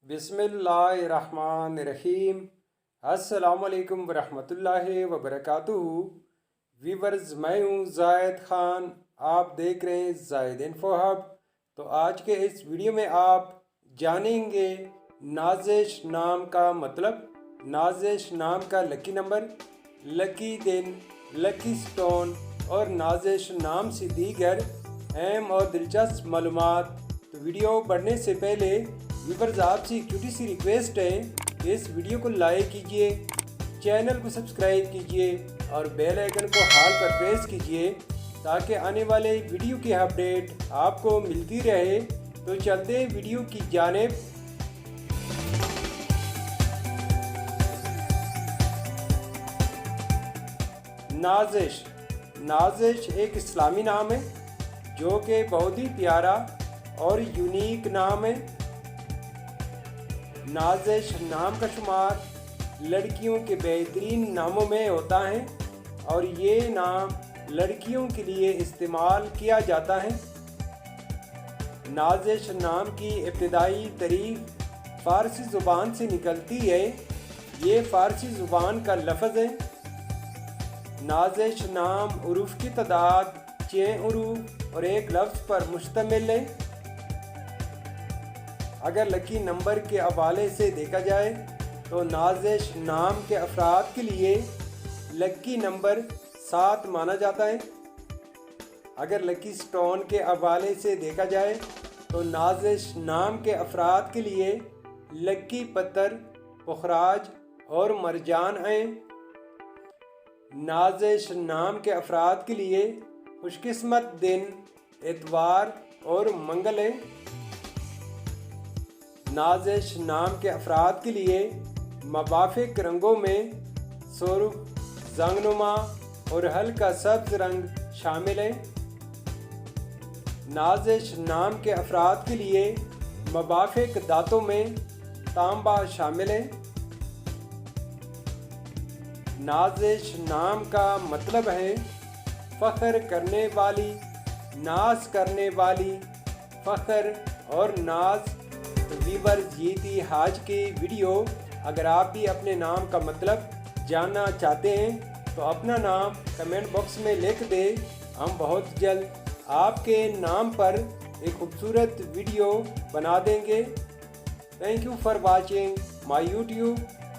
बिस्मिल्लाहिर्रहमानिर्रहीम। अस्सलामुअलैकुम वरहमतुल्लाहि वबरकातुहू। वीवर्स, मैं हूँ जायद ख़ान, आप देख रहे हैं जायद इन्फो हब। तो आज के इस वीडियो में आप जानेंगे नाज़िश नाम का मतलब, नाज़िश नाम का लकी नंबर, लकी दिन, लकी स्टोन और नाज़िश नाम से दीगर अहम और दिलचस्प मालूमात। तो वीडियो बढ़ने से पहले व्यूअर्स आपसे एक छोटी सी रिक्वेस्ट है कि इस वीडियो को लाइक कीजिए, चैनल को सब्सक्राइब कीजिए और बेल आइकन को हाल पर प्रेस कीजिए ताकि आने वाले वीडियो की अपडेट आपको मिलती रहे। तो चलते हैं वीडियो की जानिब। नाज़िश, नाज़िश एक इस्लामी नाम है जो कि बहुत ही प्यारा और यूनिक नाम है। नाज़िश नाम का शुमार लड़कियों के बेहतरीन नामों में होता है और ये नाम लड़कियों के लिए इस्तेमाल किया जाता है। नाज़िश नाम की इब्तिदाई तारीख फ़ारसी ज़ुबान से निकलती है। ये फ़ारसी ज़ुबान का लफ्ज़ है। नाज़िश नाम उरूफ़ की तादाद 6 उरूफ़ और एक लफ्ज़ पर मुश्तमिल है। अगर लकी नंबर के हवाले से देखा जाए तो नाज़िश नाम के अफराद के लिए लकी नंबर 7 माना जाता है। अगर लकी स्टोन के हवाले से देखा जाए तो नाज़िश नाम के अफराद के लिए लकी पत्थर पुखराज और मरजान हैं। नाज़िश नाम के अफराद के लिए खुशकिस्मत दिन इतवार और मंगल है। नाज़िश नाम के अफराद के लिए मुवाफ़िक़ रंगों में सुर्ख, जंगनुमा और हल्का सब्ज़ रंग शामिल है। नाज़िश नाम के अफराद के लिए मुवाफ़िक़ दांतों में तांबा शामिल है। नाज़िश नाम का मतलब है फ़ख्र करने वाली, नाज करने वाली, फ़ख्र और नाज। तो व्यूअर्स, ये थी आज की वीडियो। अगर आप भी अपने नाम का मतलब जानना चाहते हैं तो अपना नाम कमेंट बॉक्स में लिख दें। हम बहुत जल्द आपके नाम पर एक खूबसूरत वीडियो बना देंगे। Thank you for watching my YouTube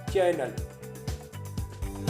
channel.